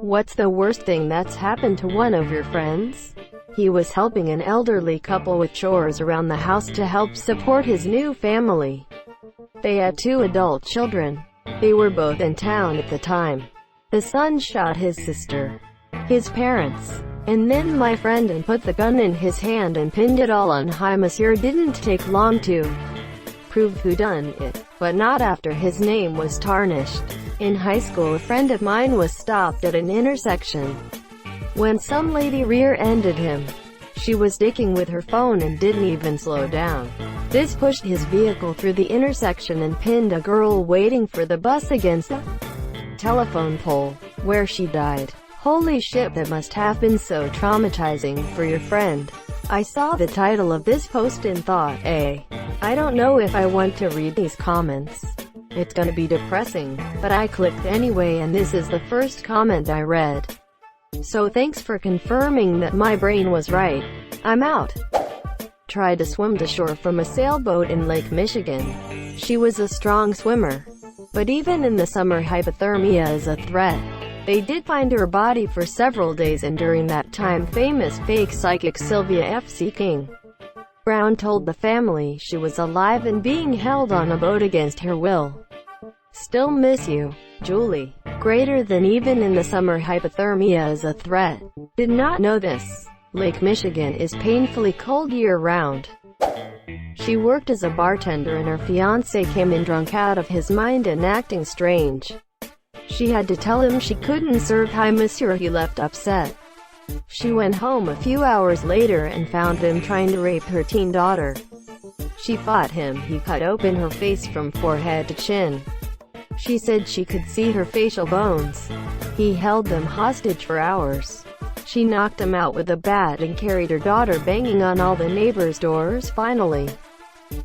What's the worst thing that's happened to one of your friends? He was helping an elderly couple with chores around the house to help support his new family. They had 2 adult children. They were both in town at the time. The son shot his sister, his parents, and then my friend, and put the gun in his hand and pinned it all on high. Monsieur didn't take long to prove who done it, but not after his name was tarnished. In high school, a friend of mine was stopped at an intersection when some lady rear-ended him. She was dicking with her phone and didn't even slow down. This pushed his vehicle through the intersection and pinned a girl waiting for the bus against the telephone pole, where she died. Holy shit, that must have been so traumatizing for your friend. I saw the title of this post and thought, I don't know if I want to read these comments. It's gonna be depressing, but I clicked anyway, and this is the first comment I read. So thanks for confirming that my brain was right. I'm out. Tried to swim to shore from a sailboat in Lake Michigan. She was a strong swimmer, but even in the summer, hypothermia is a threat. They did find her body for several days, and during that time, famous fake psychic Sylvia F.C. King Brown told the family she was alive and being held on a boat against her will. Still miss you, Julie. Greater than even in the summer, hypothermia is a threat. Did not know this. Lake Michigan is painfully cold year-round. She worked as a bartender and her fiancé came in drunk out of his mind and acting strange. She had to tell him she couldn't serve high monsieur. He left upset. She went home a few hours later and found him trying to rape her teen daughter. She fought him. He cut open her face from forehead to chin. She said she could see her facial bones. He held them hostage for hours. She knocked him out with a bat and carried her daughter, banging on all the neighbors' doors. Finally,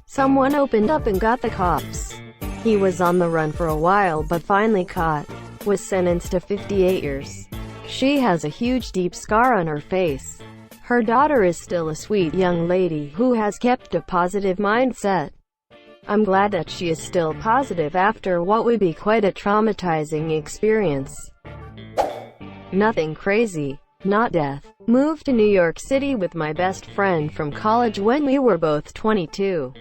someone opened up and got the cops. He was on the run for a while but finally caught. Was sentenced to 58 years. She has a huge deep scar on her face. Her daughter is still a sweet young lady who has kept a positive mindset. I'm glad that she is still positive after what would be quite a traumatizing experience. Nothing crazy. Not death. Moved to New York City with my best friend from college when we were both 22.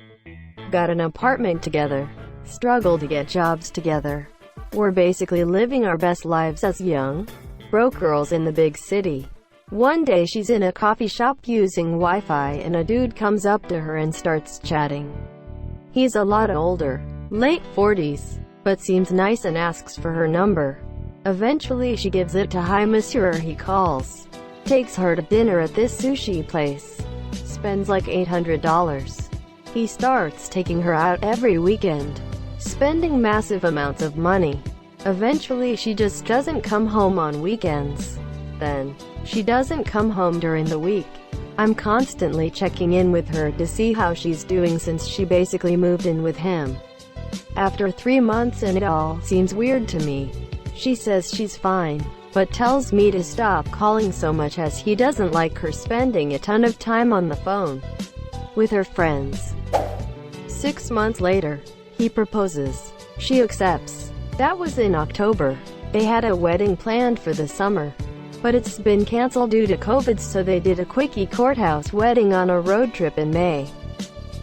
Got an apartment together. Struggled to get jobs together. We're basically living our best lives as young, broke girls in the big city. One day she's in a coffee shop using Wi-Fi and a dude comes up to her and starts chatting. He's a lot older, late 40s, but seems nice and asks for her number. Eventually she gives it to high monsieur. He calls, takes her to dinner at this sushi place, spends like $800. He starts taking her out every weekend, spending massive amounts of money. Eventually she just doesn't come home on weekends. Then, she doesn't come home during the week. I'm constantly checking in with her to see how she's doing since she basically moved in with him after 3 months, and it all seems weird to me. She says she's fine, but tells me to stop calling so much as he doesn't like her spending a ton of time on the phone with her friends. 6 months later, he proposes. She accepts. That was in October. They had a wedding planned for the summer, but it's been canceled due to COVID, so they did a quickie courthouse wedding on a road trip in May.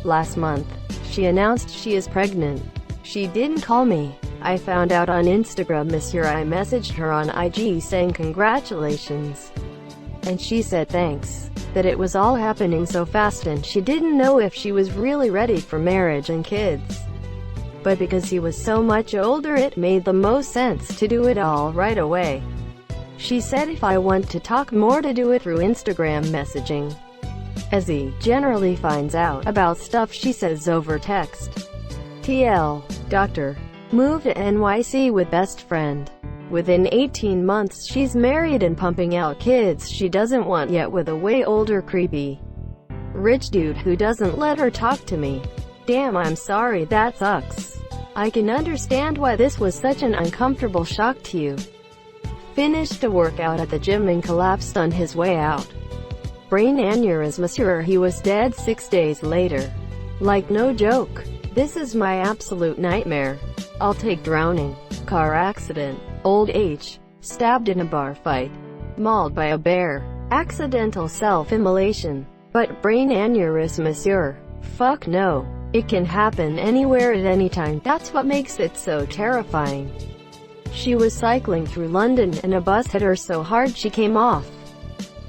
Last month, she announced she is pregnant. She didn't call me. I found out on Instagram. Monsieur, I messaged her on IG saying congratulations, and she said thanks, that it was all happening so fast and she didn't know if she was really ready for marriage and kids. But because he was so much older, it made the most sense to do it all right away. She said if I want to talk more, to do it through Instagram messaging, as he generally finds out about stuff she says over text. TL. Doctor. Moved to NYC with best friend. Within 18 months she's married and pumping out kids she doesn't want yet with a way older creepy rich dude who doesn't let her talk to me. Damn, I'm sorry, that sucks. I can understand why this was such an uncomfortable shock to you. Finished a workout at the gym and collapsed on his way out. Brain aneurysm. Monsieur, he was dead 6 days later. Like, no joke. This is my absolute nightmare. I'll take drowning, car accident, old age, stabbed in a bar fight, mauled by a bear, accidental self-immolation. But brain aneurysm, monsieur? Fuck no. It can happen anywhere at any time. That's what makes it so terrifying. She was cycling through London and a bus hit her so hard she came off,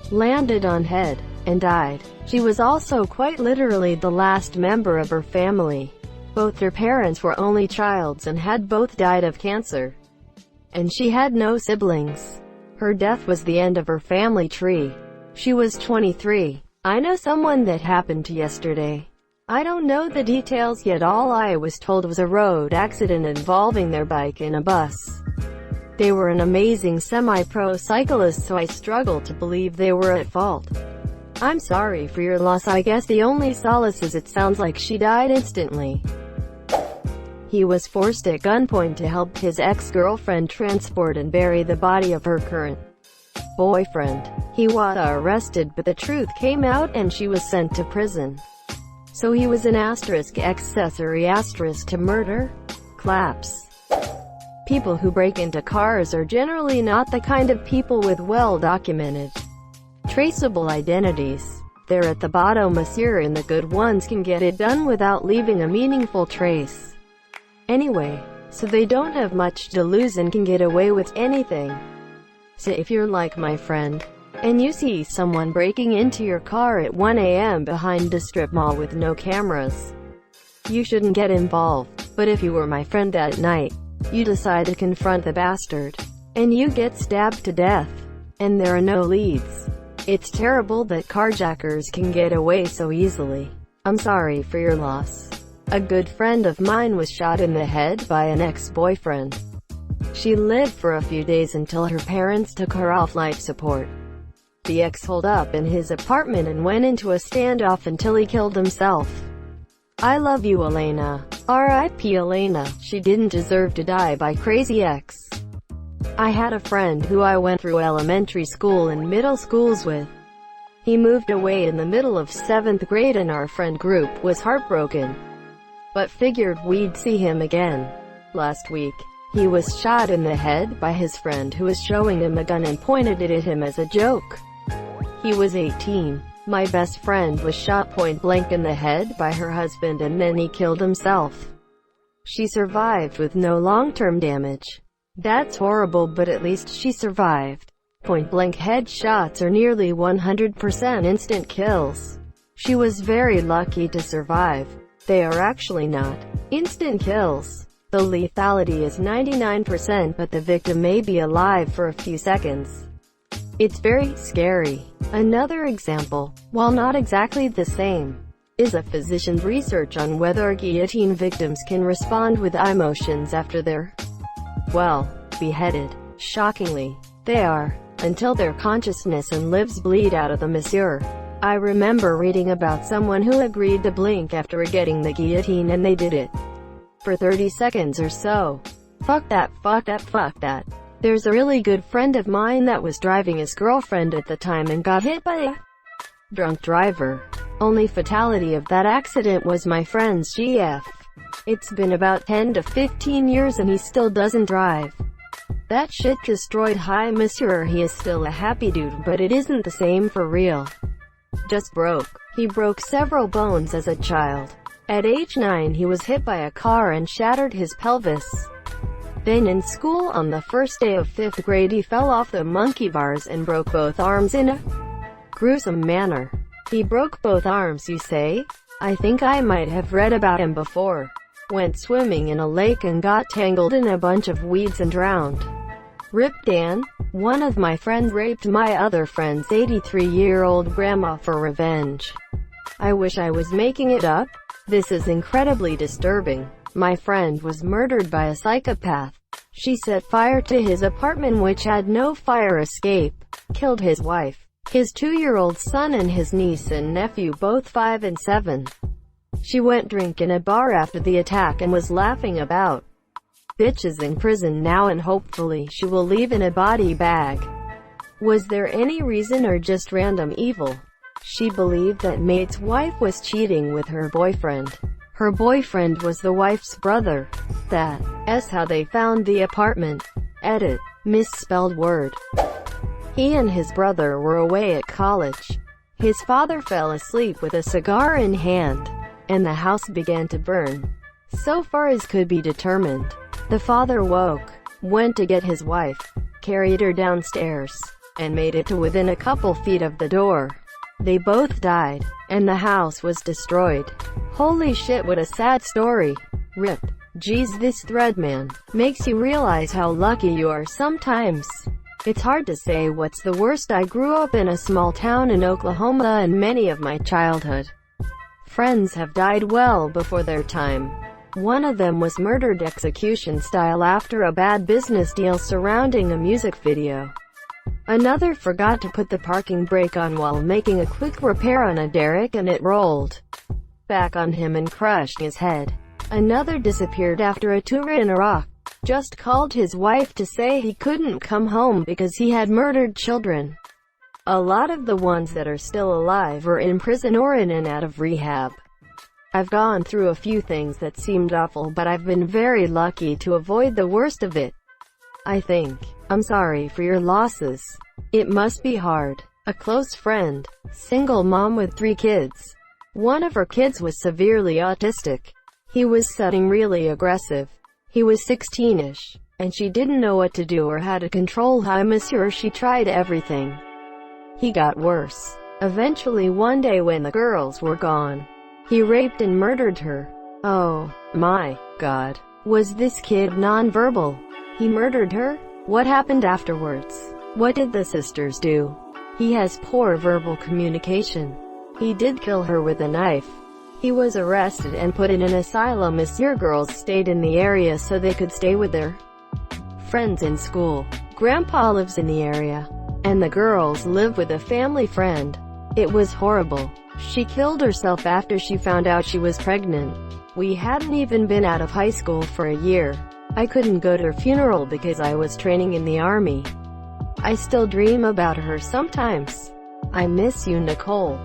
landed on head, and died. She was also quite literally the last member of her family. Both her parents were only childs and had both died of cancer. And she had no siblings. Her death was the end of her family tree. She was 23. I know someone that happened to yesterday. I don't know the details yet. All I was told was a road accident involving their bike and a bus. They were an amazing semi-pro cyclist, so I struggle to believe they were at fault. I'm sorry for your loss. I guess the only solace is it sounds like she died instantly. He was forced at gunpoint to help his ex-girlfriend transport and bury the body of her current boyfriend. He was arrested, but the truth came out and she was sent to prison. So he was an accessory to murder? Claps. People who break into cars are generally not the kind of people with well-documented, traceable identities. They're at the bottom, monsieur, and the good ones can get it done without leaving a meaningful trace. Anyway, so they don't have much to lose and can get away with anything. So if you're like my friend, and you see someone breaking into your car at 1 a.m. behind a strip mall with no cameras, you shouldn't get involved. But if you were my friend that night, you decide to confront the bastard, and you get stabbed to death, and there are no leads. It's terrible that carjackers can get away so easily. I'm sorry for your loss. A good friend of mine was shot in the head by an ex-boyfriend. She lived for a few days until her parents took her off life support. The ex holed up in his apartment and went into a standoff until he killed himself. I love you, Elena. R.I.P. Elena. She didn't deserve to die by crazy ex. I had a friend who I went through elementary school and middle schools with. He moved away in the middle of 7th grade and our friend group was heartbroken, but figured we'd see him again. Last week, he was shot in the head by his friend who was showing him a gun and pointed it at him as a joke. He was 18. My best friend was shot point blank in the head by her husband and then he killed himself. She survived with no long-term damage. That's horrible, but at least she survived. Point-blank headshots are nearly 100% instant kills. She was very lucky to survive. They are actually not instant kills. The lethality is 99%, but the victim may be alive for a few seconds. It's very scary. Another example, while not exactly the same, is a physician's research on whether guillotine victims can respond with emotions after they're, well, beheaded. Shockingly, they are, until their consciousness and lives bleed out of them, monsieur. I remember reading about someone who agreed to blink after getting the guillotine and they did it for 30 seconds or so. Fuck that, fuck that, fuck that. There's a really good friend of mine that was driving his girlfriend at the time and got hit by a drunk driver. Only fatality of that accident was my friend's GF. It's been about 10 to 15 years and he still doesn't drive. That shit destroyed hi monsieur. He is still a happy dude, but it isn't the same for real. Just broke. He broke several bones as a child. At age 9 he was hit by a car and shattered his pelvis. Then in school on the first day of 5th grade he fell off the monkey bars and broke both arms in a gruesome manner. He broke both arms, you say? I think I might have read about him before. Went swimming in a lake and got tangled in a bunch of weeds and drowned. Rip Dan. One of my friends raped my other friend's 83-year-old grandma for revenge. I wish I was making it up. This is incredibly disturbing. My friend was murdered by a psychopath. She set fire to his apartment, which had no fire escape, killed his wife, his 2-year-old son and his niece and nephew, both 5 and 7. She went drink in a bar after the attack and was laughing about. Bitch is in prison now and hopefully she will leave in a body bag. Was there any reason or just random evil? She believed that mate's wife was cheating with her boyfriend. Her boyfriend was the wife's brother. That's how they found the apartment. Edit. misspelled word. He and his brother were away at college. His father fell asleep with a cigar in hand, and the house began to burn. So far as could be determined, the father woke, went to get his wife, carried her downstairs, and made it to within a couple feet of the door. They both died, and the house was destroyed. Holy shit, what a sad story. RIP. Geez, this thread, man, makes you realize how lucky you are sometimes. It's hard to say what's the worst. I grew up in a small town in Oklahoma, and many of my childhood friends have died well before their time. One of them was murdered execution style after a bad business deal surrounding a music video. Another forgot to put the parking brake on while making a quick repair on a derrick, and it rolled back on him and crushed his head. Another disappeared after a tour in Iraq. Just called his wife to say he couldn't come home because he had murdered children. A lot of the ones that are still alive are in prison or in and out of rehab. I've gone through a few things that seemed awful, but I've been very lucky to avoid the worst of it, I think. I'm sorry for your losses. It must be hard. A close friend, single mom with 3 kids. One of her kids was severely autistic. He was suddenly really aggressive. He was 16-ish, and she didn't know what to do or how to control him. She tried everything. He got worse. Eventually one day when the girls were gone, he raped and murdered her. Oh, my God. Was this kid nonverbal? He murdered her? What happened afterwards? What did the sisters do? He has poor verbal communication. He did kill her with a knife. He was arrested and put in an asylum. Girls stayed in the area so they could stay with their friends in school. Grandpa lives in the area, and the girls live with a family friend. It was horrible. She killed herself after she found out she was pregnant. We hadn't even been out of high school for a year. I couldn't go to her funeral because I was training in the army. I still dream about her sometimes. I miss you, Nicole.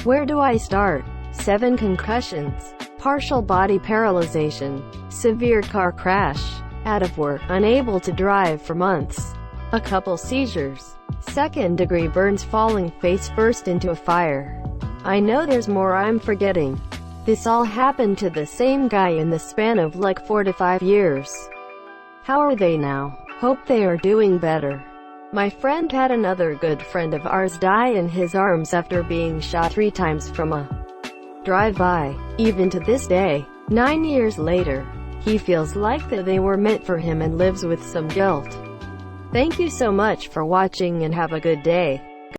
Where do I start? 7 concussions, partial body paralyzation, severe car crash, out of work, unable to drive for months, a couple seizures, 2nd-degree burns, falling face first into a fire. I know there's more I'm forgetting. This all happened to the same guy in the span of like 4 to 5 years. How are they now? Hope they are doing better. My friend had another good friend of ours die in his arms after being shot 3 times from a drive-by. Even to this day, 9 years later, he feels like that they were meant for him and lives with some guilt. Thank you so much for watching and have a good day.